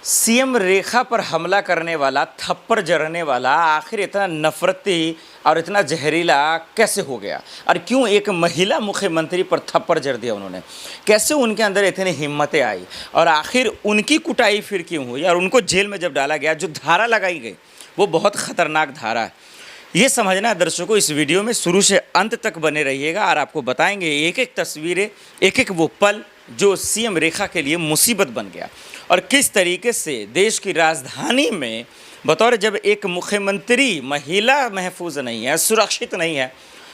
CM रेखा पर हमला करने वाला, थप्पड़ जड़ने वाला आखिर इतना नफरती और इतना जहरीला कैसे हो गया? और क्यों एक महिला मुख्यमंत्री पर थप्पड़ जड़ दिया उन्होंने? कैसे उनके अंदर इतनी हिम्मतें आई और आखिर उनकी कुटाई फिर क्यों हुई? और उनको जेल में जब डाला गया, जो धारा लगाई गई वो बहुत ख़तरनाक धारा है। ये समझना है दर्शकों, इस वीडियो में शुरू से अंत तक बने रहिएगा और आपको बताएंगे एक एक तस्वीरें, एक एक वो पल जो सीएम रेखा के लिए मुसीबत बन गया और किस तरीके से देश की राजधानी में बतौर जब एक मुख्यमंत्री महिला महफूज नहीं है, सुरक्षित नहीं है,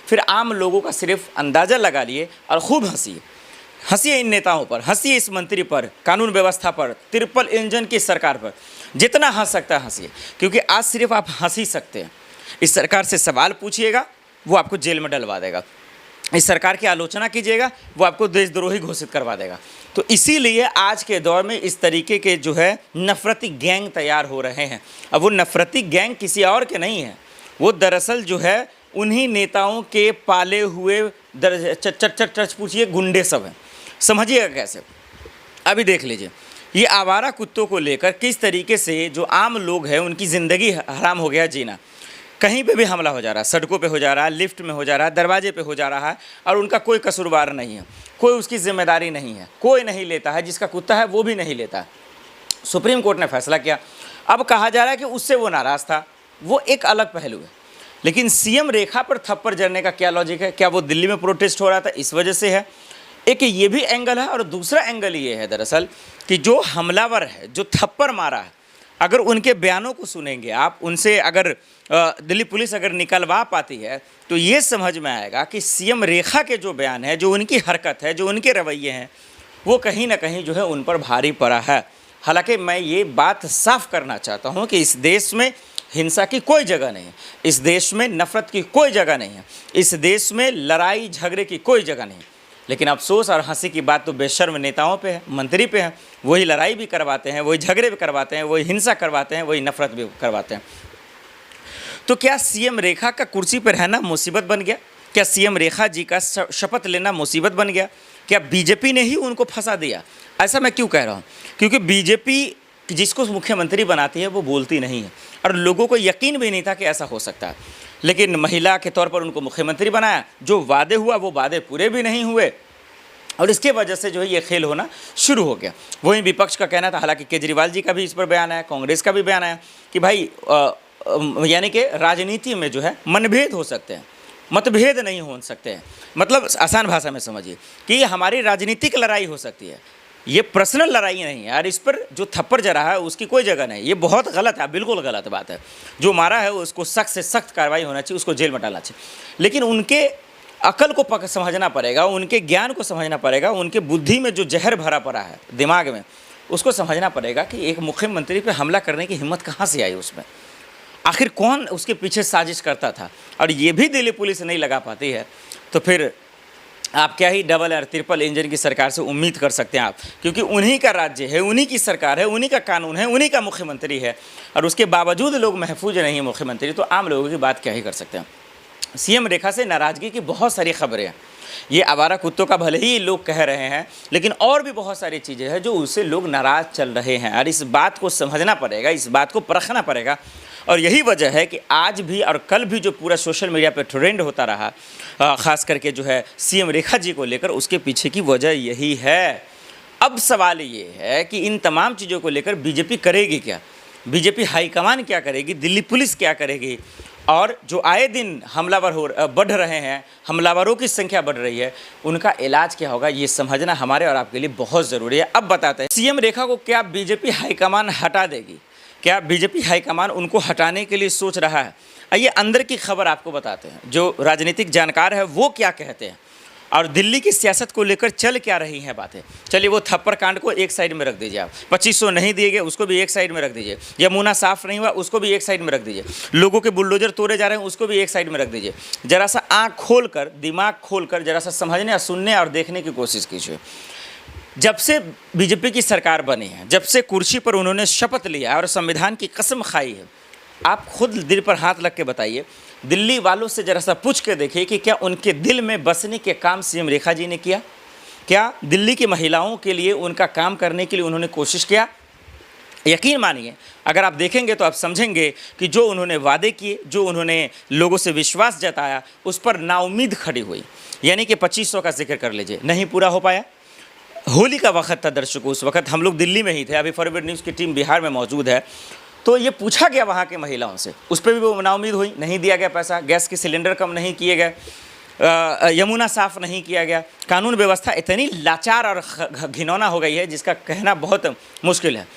फिर आम लोगों का सिर्फ अंदाज़ा लगा लिए और खूब हंसिए इन नेताओं पर, हंसिए इस मंत्री पर, कानून व्यवस्था पर, ट्रिपल इंजन की सरकार पर, जितना हंस सकता है हंसिए, क्योंकि आज सिर्फ आप हंस ही सकते हैं। इस सरकार से सवाल पूछिएगा, वो आपको जेल में डलवा देगा। इस सरकार की आलोचना कीजिएगा, वो आपको देशद्रोही घोषित करवा देगा। तो इसीलिए आज के दौर में इस तरीके के जो है नफरती गैंग तैयार हो रहे हैं। अब वो नफरती गैंग किसी और के नहीं है, वो दरअसल जो है उन्हीं नेताओं के पाले हुए चच पूछिए गुंडे सब हैं। समझिएगा कैसे, अभी देख लीजिए। ये आवारा कुत्तों को लेकर किस तरीके से जो आम लोग हैं उनकी ज़िंदगी हराम हो गया जीना। कहीं पे भी हमला हो जा रहा है, सड़कों पे हो जा रहा है, लिफ्ट में हो जा रहा है, दरवाजे पे हो जा रहा है, और उनका कोई कसूरवार नहीं है, कोई उसकी जिम्मेदारी नहीं है, कोई नहीं लेता है। जिसका कुत्ता है वो भी नहीं लेता है। सुप्रीम कोर्ट ने फैसला किया। अब कहा जा रहा है कि उससे वो नाराज़ था, वो एक अलग पहलू है। लेकिन सीएम रेखा पर थप्पड़ जड़ने का क्या लॉजिक है? क्या वो दिल्ली में प्रोटेस्ट हो रहा था इस वजह से है? एक ये भी एंगल है, और दूसरा एंगल ये है दरअसल कि जो हमलावर है, जो थप्पड़ मारा है, अगर उनके बयानों को सुनेंगे आप, उनसे अगर दिल्ली पुलिस अगर निकलवा पाती है तो ये समझ में आएगा कि सीएम रेखा के जो बयान है, जो उनकी हरकत है, जो उनके रवैये हैं, वो कहीं ना कहीं जो है उन पर भारी पड़ा है। हालांकि मैं ये बात साफ करना चाहता हूँ कि इस देश में हिंसा की कोई जगह नहीं है, इस देश में नफ़रत की कोई जगह नहीं है, इस देश में लड़ाई झगड़े की कोई जगह नहीं है। लेकिन अफसोस और हंसी की बात तो बेशर्म नेताओं पे है, मंत्री पे है। वही लड़ाई भी करवाते हैं, वही झगड़े भी करवाते हैं, वही हिंसा करवाते हैं, वही नफरत भी करवाते हैं। तो क्या सीएम रेखा का कुर्सी पर रहना मुसीबत बन गया? क्या सीएम रेखा जी का शपथ लेना मुसीबत बन गया? क्या बीजेपी ने ही उनको फंसा दिया? ऐसा मैं क्यों कह रहा हूँ? क्योंकि बीजेपी जिसको मुख्यमंत्री बनाती है वो बोलती नहीं है, और लोगों को यकीन भी नहीं था कि ऐसा हो सकता है। लेकिन महिला के तौर पर उनको मुख्यमंत्री बनाया, जो वादे हुआ वो वादे पूरे भी नहीं हुए, और इसके वजह से जो है ये खेल होना शुरू हो गया। वहीं विपक्ष का कहना था, हालांकि केजरीवाल जी का भी इस पर बयान आया, कांग्रेस का भी बयान आया कि भाई यानी कि राजनीति में जो है मनभेद हो सकते हैं, मतभेद नहीं हो सकते हैं। मतलब आसान भाषा में समझिए कि हमारी राजनीतिक लड़ाई हो सकती है, ये पर्सनल लड़ाई नहीं है। और इस पर जो थप्पड़ जड़ा है उसकी कोई जगह नहीं। ये बहुत गलत है, बिल्कुल गलत बात है। जो मारा है उसको सख्त से सख्त कार्रवाई होना चाहिए, उसको जेल में डालना चाहिए। लेकिन उनके अकल को समझना पड़ेगा, उनके ज्ञान को समझना पड़ेगा, उनके बुद्धि में जो जहर भरा पड़ा है दिमाग में, उसको समझना पड़ेगा कि एक मुख्यमंत्री पर हमला करने की हिम्मत कहाँ से आई उसमें। आखिर कौन उसके पीछे साजिश करता था? और ये भी दिल्ली पुलिस नहीं लगा पाती है, तो फिर आप क्या ही डबल और ट्रिपल इंजन की सरकार से उम्मीद कर सकते हैं आप? क्योंकि उन्हीं का राज्य है, उन्हीं की सरकार है, उन्हीं का कानून है, उन्हीं का मुख्यमंत्री है, और उसके बावजूद लोग महफूज नहीं है मुख्यमंत्री, तो आम लोगों की बात क्या ही कर सकते हैं। सीएम रेखा से नाराज़गी की बहुत सारी खबरें हैं। ये आवारा कुत्तों का भले ही लोग कह रहे हैं, लेकिन और भी बहुत सारी चीज़ें हैं जो उससे लोग नाराज़ चल रहे हैं, और इस बात को समझना पड़ेगा, इस बात को परखना पड़ेगा। और यही वजह है कि आज भी और कल भी जो पूरा सोशल मीडिया पे ट्रेंड होता रहा, ख़ास करके जो है सीएम रेखा जी को लेकर, उसके पीछे की वजह यही है। अब सवाल ये है कि इन तमाम चीज़ों को लेकर बीजेपी करेगी क्या? बीजेपी हाईकमान क्या करेगी? दिल्ली पुलिस क्या करेगी? और जो आए दिन हमलावर बढ़ रहे हैं, हमलावरों की संख्या बढ़ रही है, उनका इलाज क्या होगा, ये समझना हमारे और आपके लिए बहुत ज़रूरी है। अब बताते हैं, सीएम रेखा को क्या बीजेपी हाईकमान हटा देगी? क्या बीजेपी हाईकमान उनको हटाने के लिए सोच रहा है? आइए अंदर की खबर आपको बताते हैं, जो राजनीतिक जानकार है वो क्या कहते हैं, और दिल्ली की सियासत को लेकर चल क्या रही हैं बातें। चलिए वो थप्पड़ कांड को एक साइड में रख दीजिए, आप 2500 नहीं दिए गए उसको भी एक साइड में रख दीजिए, यमुना साफ नहीं हुआ उसको भी एक साइड में रख दीजिए, लोगों के बुलडोजर तोड़े जा रहे हैं उसको भी एक साइड में रख दीजिए। जरा सा आँख खोल कर, दिमाग खोल कर जरा सा समझने और सुनने और देखने की कोशिश कीजिए। जब से बीजेपी की सरकार बनी है, जब से कुर्सी पर उन्होंने शपथ लिया और संविधान की कसम खाई है, आप खुद दिल पर हाथ रख के बताइए, दिल्ली वालों से जरा सा पूछ के देखिए कि क्या उनके दिल में बसने के काम सीएम रेखा जी ने किया? क्या दिल्ली की महिलाओं के लिए उनका काम करने के लिए उन्होंने कोशिश किया? यकीन मानिए, अगर आप देखेंगे तो आप समझेंगे कि जो उन्होंने वादे किए, जो उन्होंने लोगों से विश्वास जताया, उस पर नाउम्मीद खड़ी हुई। यानी कि 2500 का जिक्र कर लीजिए, नहीं पूरा हो पाया। होली का वक्त था दर्शकों, उस वक्त हम लोग दिल्ली में ही थे, अभी फॉरवर्ड न्यूज़ की टीम बिहार में मौजूद है। तो ये पूछा गया वहाँ की महिलाओं से, उस पर भी वो नाउम्मीद हुई, नहीं दिया गया पैसा, गैस के सिलेंडर कम नहीं किए गए, यमुना साफ़ नहीं किया गया। कानून व्यवस्था इतनी लाचार और घिनौना हो गई है जिसका कहना बहुत मुश्किल है।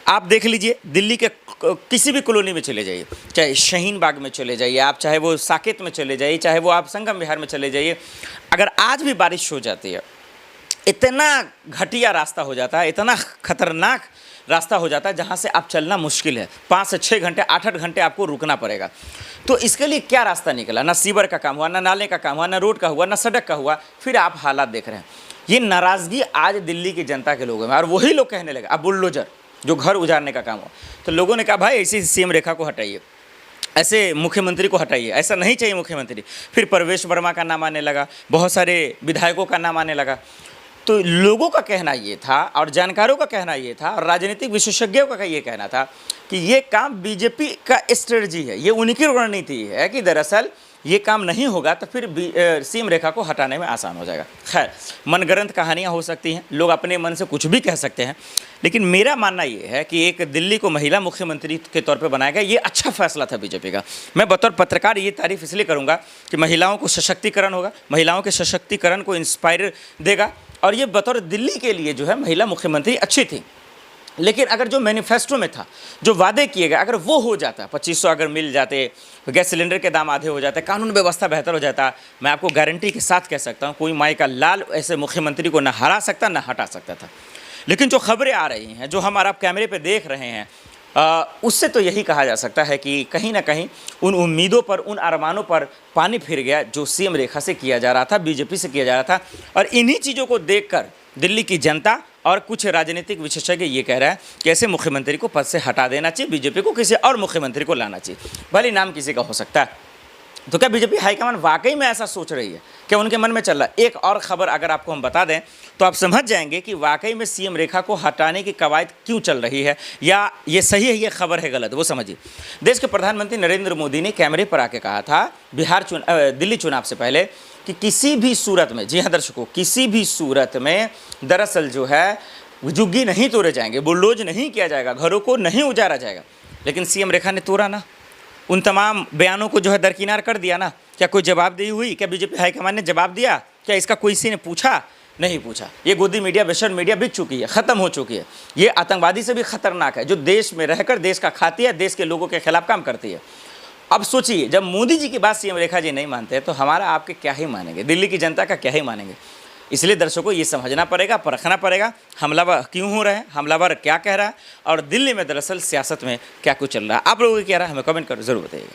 आप देख लीजिए, दिल्ली के किसी भी कॉलोनी में चले जाइए, चाहे शाहीन बाग में चले जाइए आप, चाहे वो साकेत में चले जाइए, चाहे वो आप संगम विहार में चले जाइए, अगर आज भी बारिश हो जाती है, इतना घटिया रास्ता हो जाता है, इतना खतरनाक रास्ता हो जाता है जहाँ से आप चलना मुश्किल है। 5 से 6 घंटे, 8-8 घंटे आपको रुकना पड़ेगा। तो इसके लिए क्या रास्ता निकला? ना सीवर का काम हुआ, ना नाले का काम हुआ, ना रोड का हुआ, ना सड़क का हुआ। फिर आप हालात देख रहे हैं। ये नाराज़गी आज दिल्ली की जनता के लोगों में, और वही लोग कहने लगे अब बुलडोजर जो घर उजाड़ने का काम हो। तो लोगों ने कहा भाई ऐसी सीएम रेखा को हटाइए, ऐसे मुख्यमंत्री को हटाइए, ऐसा नहीं चाहिए मुख्यमंत्री। फिर परवेश वर्मा का नाम आने लगा, बहुत सारे विधायकों का नाम आने लगा। तो लोगों का कहना ये था, और जानकारों का कहना ये था, और राजनीतिक विशेषज्ञों का ये कहना था कि ये काम बीजेपी का स्ट्रेटजी है, ये उनकी रणनीति है कि दरअसल ये काम नहीं होगा तो फिर सीएम रेखा को हटाने में आसान हो जाएगा। खैर, मनगढ़ंत कहानियाँ हो सकती हैं, लोग अपने मन से कुछ भी कह सकते हैं, लेकिन मेरा मानना ये है कि एक दिल्ली को महिला मुख्यमंत्री के तौर पे बनाया गया, ये अच्छा फैसला था बीजेपी का। मैं बतौर पत्रकार ये तारीफ इसलिए करूँगा कि महिलाओं को सशक्तिकरण होगा, महिलाओं के सशक्तिकरण को इंस्पायर देगा, और ये बतौर दिल्ली के लिए जो है महिला मुख्यमंत्री अच्छी थी। लेकिन अगर जो मैनिफेस्टो में था, जो वादे किए गए, अगर वो हो जाता, 2500 अगर मिल जाते, गैस सिलेंडर के दाम आधे हो जाते, कानून व्यवस्था बेहतर हो जाता, मैं आपको गारंटी के साथ कह सकता हूँ कोई माई का लाल ऐसे मुख्यमंत्री को ना हरा सकता ना हटा सकता था। लेकिन जो खबरें आ रही हैं, जो हम आप कैमरे पे देख रहे हैं, उससे तो यही कहा जा सकता है कि कहीं ना कहीं उन उम्मीदों पर, उन अरमानों पर पानी फिर गया जो सीएम रेखा से किया जा रहा था, बीजेपी से किया जा रहा था। और इन्हीं चीज़ों को देखकर दिल्ली की जनता और कुछ राजनीतिक विशेषज्ञ ये कह रहा है कि ऐसे मुख्यमंत्री को पद से हटा देना चाहिए, बीजेपी को किसी और मुख्यमंत्री को लाना चाहिए, भले नाम किसी का हो सकता है। तो क्या बीजेपी हाईकमान वाकई में ऐसा सोच रही है? क्या उनके मन में चल रहा है? एक और खबर अगर आपको हम बता दें तो आप समझ जाएंगे कि वाकई में सीएम रेखा को हटाने की कवायद क्यों चल रही है, या ये सही है, ये खबर है गलत, वो समझिए। देश के प्रधानमंत्री नरेंद्र मोदी ने कैमरे पर आके कहा था दिल्ली चुनाव से पहले कि किसी भी सूरत में, जी हाँ दर्शकों, किसी भी सूरत में दरअसल जो है झुग्गी नहीं तोड़े जाएंगे, बुलडोज नहीं किया जाएगा, घरों को नहीं उजाड़ा जाएगा। लेकिन सीएम रेखा ने तोड़ा ना, उन तमाम बयानों को जो है दरकिनार कर दिया ना। क्या कोई जवाबदेही हुई? क्या बीजेपी हाईकमान ने जवाब दिया? क्या इसका कोई किसी ने पूछा? नहीं पूछा। ये गोदी मीडिया, वेस्टर्न मीडिया बिक चुकी है, ख़त्म हो चुकी है। ये आतंकवादी से भी खतरनाक है, जो देश में रहकर देश का खाती है, देश के लोगों के खिलाफ काम करती है। अब सोचिए, जब मोदी जी की बात सीएम रेखा जी नहीं मानते तो हमारा आपके क्या ही मानेंगे, दिल्ली की जनता का क्या ही मानेंगे। इसलिए दर्शकों ये समझना पड़ेगा, परखना पड़ेगा, हमलावर क्यों हो रहे हैं, हमलावर क्या कह रहा है, और दिल्ली में दरअसल सियासत में क्या कुछ चल रहा है। आप लोगों को क्या रहा है हमें कमेंट कर जरूर बताइएगा।